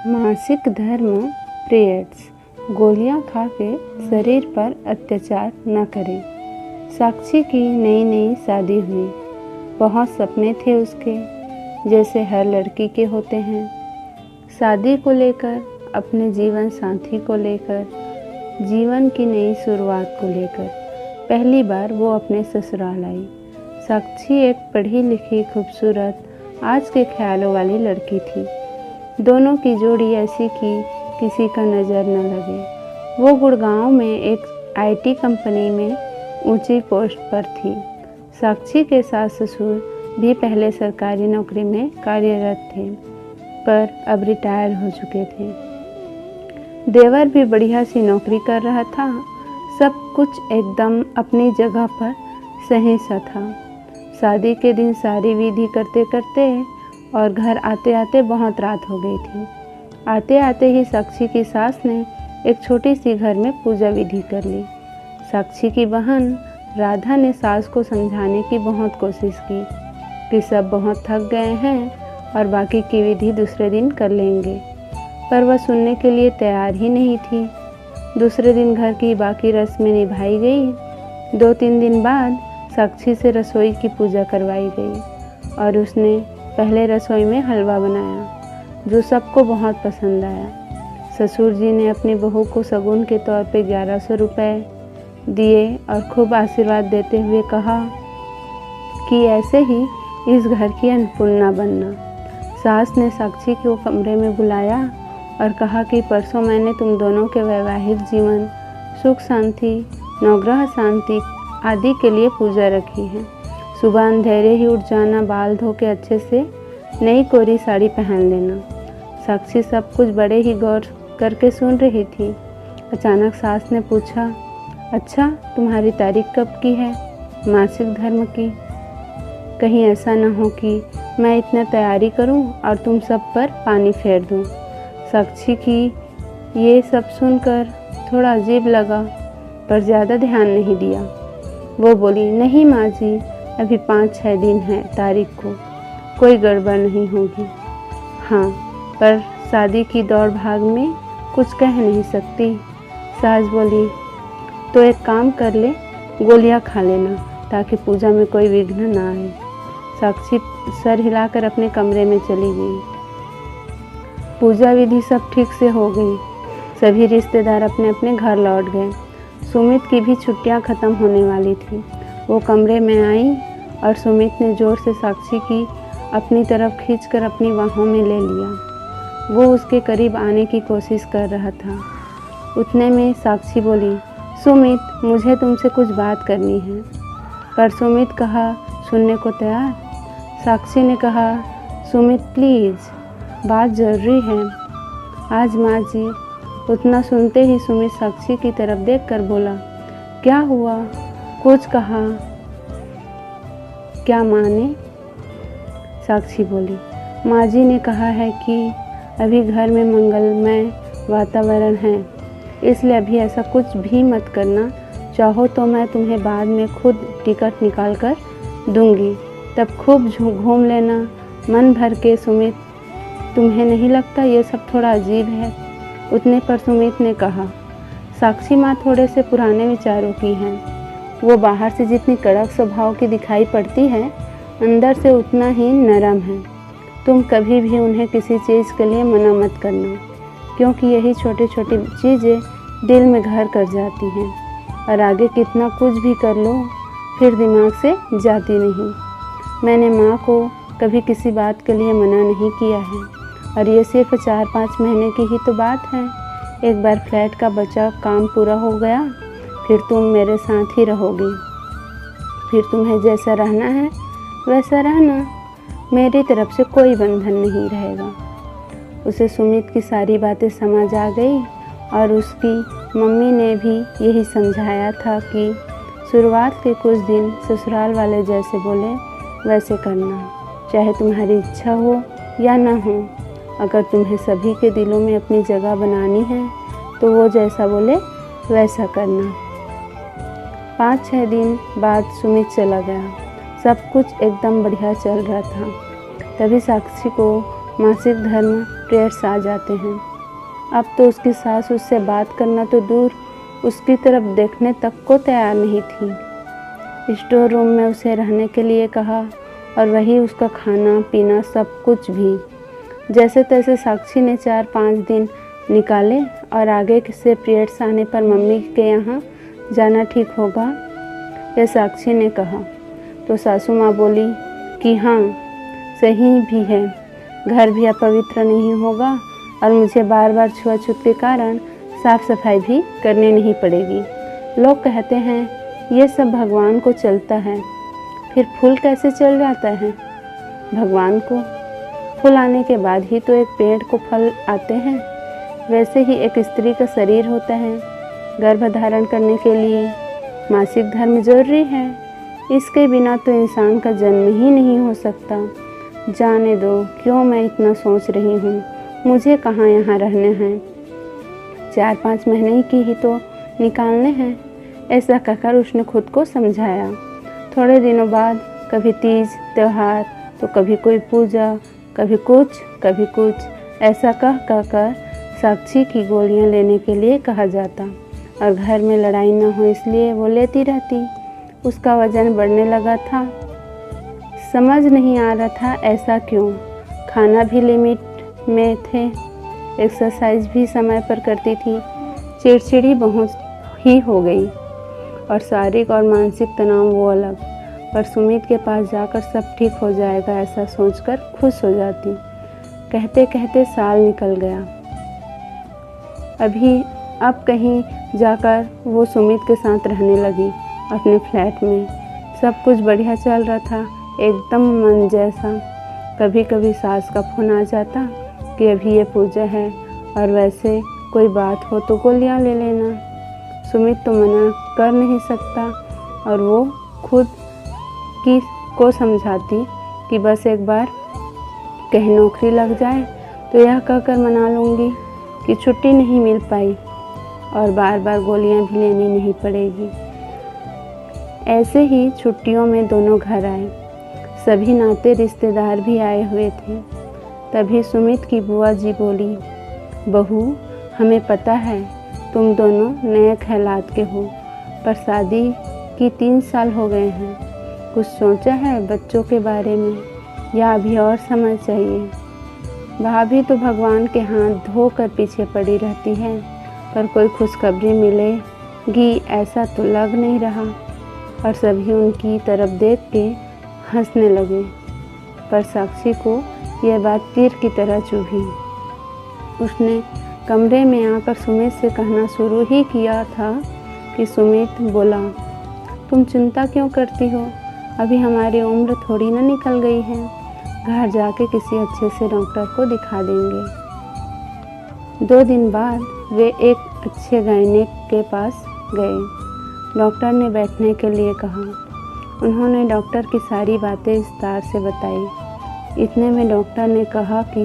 मासिक धर्म पीरियड्स। गोलियां खा के शरीर पर अत्याचार न करें। साक्षी की नई नई शादी हुई। बहुत सपने थे उसके, जैसे हर लड़की के होते हैं। शादी को लेकर, अपने जीवन साथी को लेकर, जीवन की नई शुरुआत को लेकर पहली बार वो अपने ससुराल आई। साक्षी एक पढ़ी लिखी, खूबसूरत, आज के ख्यालों वाली लड़की थी। दोनों की जोड़ी ऐसी कि किसी का नज़र न लगे। वो गुड़गांव में एक आईटी कंपनी में ऊंची पोस्ट पर थी। साक्षी के सास ससुर भी पहले सरकारी नौकरी में कार्यरत थे, पर अब रिटायर हो चुके थे। देवर भी बढ़िया सी नौकरी कर रहा था। सब कुछ एकदम अपनी जगह पर सही सा था। शादी के दिन सारी विधि करते करते और घर आते आते बहुत रात हो गई थी। आते आते ही साक्षी की सास ने एक छोटी सी घर में पूजा विधि कर ली। साक्षी की बहन राधा ने सास को समझाने की बहुत कोशिश की कि सब बहुत थक गए हैं और बाकी की विधि दूसरे दिन कर लेंगे, पर वह सुनने के लिए तैयार ही नहीं थी। दूसरे दिन घर की बाकी रस्में निभाई गई। 2-3 दिन बाद साक्षी से रसोई की पूजा करवाई गई और उसने पहले रसोई में हलवा बनाया, जो सबको बहुत पसंद आया। ससुर जी ने अपनी बहू को शगुन के तौर पे 1100 रुपये दिए और खूब आशीर्वाद देते हुए कहा कि ऐसे ही इस घर की अन्नपूर्णा बनना। सास ने साक्षी को कमरे में बुलाया और कहा कि परसों मैंने तुम दोनों के वैवाहिक जीवन, सुख शांति, नवग्रह शांति आदि के लिए पूजा रखी है। सुबह अंधेरे ही उठ जाना, बाल धो के अच्छे से नई कोरी साड़ी पहन लेना। साक्षी सब कुछ बड़े ही गौर करके सुन रही थी। अचानक सास ने पूछा, अच्छा तुम्हारी तारीख कब की है? मासिक धर्म की। कहीं ऐसा न हो कि मैं इतना तैयारी करूं और तुम सब पर पानी फेर दूं। साक्षी की ये सब सुनकर थोड़ा अजीब लगा, पर ज़्यादा ध्यान नहीं दिया। वो बोली, नहीं माँ जी, अभी 5-6 दिन है तारीख को, कोई गड़बड़ नहीं होगी। हाँ, पर शादी की दौड़ भाग में कुछ कह नहीं सकती। सास बोली, तो एक काम कर ले, गोलियां खा लेना ताकि पूजा में कोई विघ्न ना आए। साक्षी सर हिलाकर अपने कमरे में चली गई। पूजा विधि सब ठीक से हो गई। सभी रिश्तेदार अपने अपने घर लौट गए। सुमित की भी छुट्टियां ख़त्म होने वाली थी। वो कमरे में आई और सुमित ने ज़ोर से साक्षी की अपनी तरफ खींचकर अपनी बाहों में ले लिया। वो उसके करीब आने की कोशिश कर रहा था। उतने में साक्षी बोली, सुमित, मुझे तुमसे कुछ बात करनी है। पर सुमित कहा, सुनने को तैयार। साक्षी ने कहा, सुमित प्लीज़, बात ज़रूरी है। आज माँ जी। उतना सुनते ही सुमित साक्षी की तरफ देखकर बोला, क्या हुआ? कुछ कहा क्या माँ ने? साक्षी बोली, माँ जी ने कहा है कि अभी घर में मंगलमय वातावरण है, इसलिए अभी ऐसा कुछ भी मत करना। चाहो तो मैं तुम्हें बाद में खुद टिकट निकाल कर दूंगी, तब खूब घूम लेना मन भर के। सुमित, तुम्हें नहीं लगता ये सब थोड़ा अजीब है? उतने पर सुमित ने कहा, साक्षी माँ थोड़े से पुराने विचारों की हैं। वो बाहर से जितनी कड़क स्वभाव की दिखाई पड़ती है, अंदर से उतना ही नरम है। तुम कभी भी उन्हें किसी चीज़ के लिए मना मत करना, क्योंकि यही छोटी छोटी चीज़ें दिल में घर कर जाती हैं और आगे कितना कुछ भी कर लो, फिर दिमाग से जाती नहीं। मैंने माँ को कभी किसी बात के लिए मना नहीं किया है, और ये सिर्फ 4-5 महीने की ही तो बात है। एक बार फ्लैट का बचा काम पूरा हो गया, फिर तुम मेरे साथ ही रहोगी। फिर तुम्हें जैसा रहना है वैसा रहना, मेरी तरफ से कोई बंधन नहीं रहेगा। उसे सुमित की सारी बातें समझ आ गई और उसकी मम्मी ने भी यही समझाया था कि शुरुआत के कुछ दिन ससुराल वाले जैसे बोले वैसे करना, चाहे तुम्हारी इच्छा हो या ना हो। अगर तुम्हें सभी के दिलों में अपनी जगह बनानी है तो वो जैसा बोले वैसा करना। 5-6 दिन बाद सुमित चला गया। सब कुछ एकदम बढ़िया चल रहा था। तभी साक्षी को मासिक धर्म पीरियड्स आ जाते हैं। अब तो उसकी सास उससे बात करना तो दूर, उसकी तरफ देखने तक को तैयार नहीं थी। स्टोर रूम में उसे रहने के लिए कहा और वही उसका खाना पीना सब कुछ भी। जैसे तैसे साक्षी ने 4-5 दिन निकाले और आगे से पीरियड्स आने पर मम्मी के यहाँ जाना ठीक होगा, यह साक्षी ने कहा तो सासू माँ बोली कि हाँ सही भी है, घर भी अपवित्र नहीं होगा और मुझे बार बार छुआछूत के कारण साफ सफाई भी करनी नहीं पड़ेगी। लोग कहते हैं ये सब भगवान को चलता है, फिर फूल कैसे चल जाता है? भगवान को फूल आने के बाद ही तो एक पेड़ को फल आते हैं। वैसे ही एक स्त्री का शरीर होता है, गर्भ धारण करने के लिए मासिक धर्म जरूरी है। इसके बिना तो इंसान का जन्म ही नहीं हो सकता। जाने दो, क्यों मैं इतना सोच रही हूँ, मुझे कहाँ यहाँ रहने हैं, 4-5 महीने की ही तो निकालने हैं, ऐसा कहकर उसने खुद को समझाया। थोड़े दिनों बाद कभी तीज त्योहार तो कभी कोई पूजा, कभी कुछ ऐसा कहकर साक्षी की गोलियां लेने के लिए कहा जाता और घर में लड़ाई न हो इसलिए वो लेती रहती। उसका वजन बढ़ने लगा था, समझ नहीं आ रहा था ऐसा क्यों। खाना भी लिमिट में थे, एक्सरसाइज भी समय पर करती थी। चिड़चिड़ी बहुत ही हो गई और शारीरिक और मानसिक तनाव वो अलग। पर सुमित के पास जाकर सब ठीक हो जाएगा ऐसा सोचकर खुश हो जाती। कहते कहते साल निकल गया। अब कहीं जाकर वो सुमित के साथ रहने लगी अपने फ्लैट में। सब कुछ बढ़िया चल रहा था, एकदम मन जैसा। कभी कभी सास का फोन आ जाता कि अभी ये पूजा है और वैसे कोई बात हो तो गोलियां ले लेना। सुमित तो मना कर नहीं सकता और वो खुद को समझाती कि बस एक बार कहीं नौकरी लग जाए तो यह कहकर मना लूँगी कि छुट्टी नहीं मिल पाई और बार बार गोलियां भी लेनी नहीं पड़ेगी। ऐसे ही छुट्टियों में दोनों घर आए। सभी नाते रिश्तेदार भी आए हुए थे। तभी सुमित की बुआ जी बोली, बहू हमें पता है तुम दोनों नए ख्यालात के हो, पर शादी की 3 साल हो गए हैं। कुछ सोचा है बच्चों के बारे में या अभी और समय चाहिए? भाभी तो भगवान के हाथ धोकर पीछे पड़ी रहती है, पर कोई खुशखबरी मिलेगी ऐसा तो लग नहीं रहा। और सभी उनकी तरफ देख के हंसने लगे, पर साक्षी को यह बात तीर की तरह चुभी। उसने कमरे में आकर सुमित से कहना शुरू ही किया था कि सुमित बोला, तुम चिंता क्यों करती हो? अभी हमारी उम्र थोड़ी ना निकल गई है, घर जाके किसी अच्छे से डॉक्टर को दिखा देंगे। 2 दिन बाद वे एक अच्छे गायनेक के पास गए। डॉक्टर ने बैठने के लिए कहा। उन्होंने डॉक्टर की सारी बातें विस्तार से बताई। इतने में डॉक्टर ने कहा कि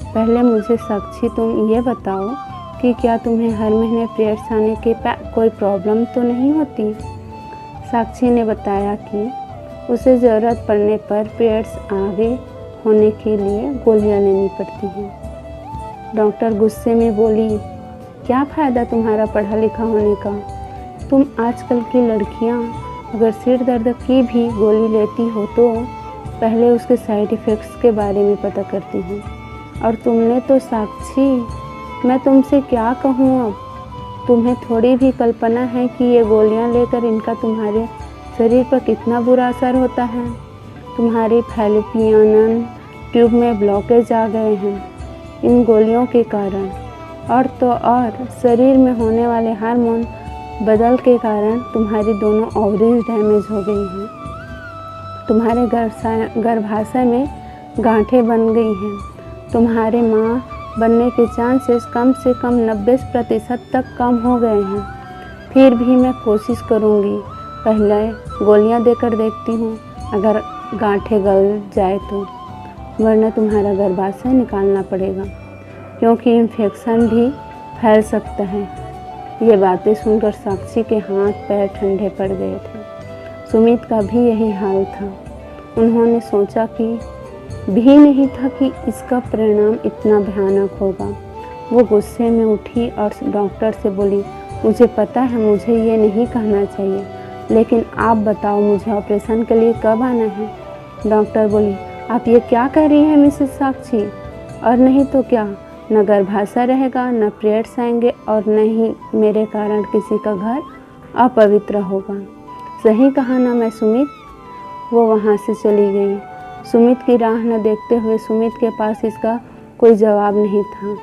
पहले मुझे साक्षी तुम ये बताओ कि क्या तुम्हें हर महीने पीरियड्स आने के कोई प्रॉब्लम तो नहीं होती? साक्षी ने बताया कि उसे ज़रूरत पड़ने पर पीरियड्स आगे होने के लिए गोलियां लेनी पड़ती हैं। डॉक्टर गुस्से में बोली, क्या फ़ायदा तुम्हारा पढ़ा लिखा होने का? तुम आजकल की लड़कियां अगर सिर दर्द की भी गोली लेती हो तो पहले उसके साइड इफ़ेक्ट्स के बारे में पता करती हो। और तुमने तो साक्षी, मैं तुमसे क्या कहूँ अब, तुम्हें थोड़ी भी कल्पना है कि ये गोलियां लेकर इनका तुम्हारे शरीर पर कितना बुरा असर होता है। तुम्हारी फैलोपियन ट्यूब में ब्लॉकेज आ गए हैं इन गोलियों के कारण, और तो और शरीर में होने वाले हार्मोन बदल के कारण तुम्हारी दोनों ओवरीज डैमेज हो गई हैं। तुम्हारे गर्भाशय में गांठें बन गई हैं। तुम्हारे माँ बनने के चांसेस कम से कम 90% तक कम हो गए हैं। फिर भी मैं कोशिश करूँगी, पहले गोलियाँ देकर देखती हूँ, अगर गांठें गल जाए तो, वरना तुम्हारा गर्भाशय निकालना पड़ेगा क्योंकि इन्फेक्शन भी फैल सकता है। ये बातें सुनकर साक्षी के हाथ पैर ठंडे पड़ गए थे। सुमित का भी यही हाल था। उन्होंने सोचा कि भी नहीं था कि इसका परिणाम इतना भयानक होगा। वो गुस्से में उठी और डॉक्टर से बोली, मुझे पता है मुझे ये नहीं कहना चाहिए, लेकिन आप बताओ मुझे ऑपरेशन के लिए कब आना है। डॉक्टर बोली, आप ये क्या कह रही हैं मिसेस साक्षी, और नहीं तो क्या, न गर्भाशय रहेगा, न पीरियड्स आएंगे और न ही मेरे कारण किसी का घर अपवित्र होगा। सही कहा ना मैं सुमित। वो वहाँ से चली गई। सुमित की राह न देखते हुए सुमित के पास इसका कोई जवाब नहीं था।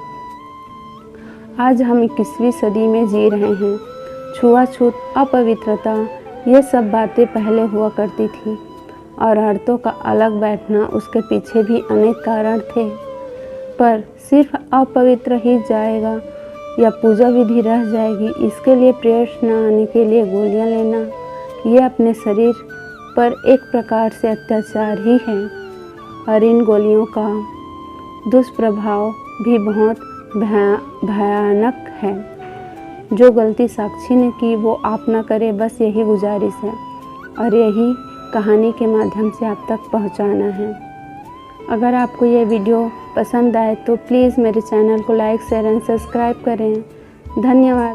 आज हम 21वीं सदी में जी रहे हैं। छुआछूत, अपवित्रता, ये सब बातें पहले हुआ करती थी और औरतों का अलग बैठना, उसके पीछे भी अनेक कारण थे। पर सिर्फ अपवित्र ही जाएगा या पूजा विधि रह जाएगी, इसके लिए पीरियड्स न आने के लिए गोलियां लेना, ये अपने शरीर पर एक प्रकार से अत्याचार ही है। और इन गोलियों का दुष्प्रभाव भी बहुत भयानक है। जो गलती साक्षी ने की वो आप ना करे, बस यही गुजारिश है और यही कहानी के माध्यम से आप तक पहुंचाना है। अगर आपको ये वीडियो पसंद आए तो प्लीज़ मेरे चैनल को लाइक, शेयर एंड सब्सक्राइब करें। धन्यवाद।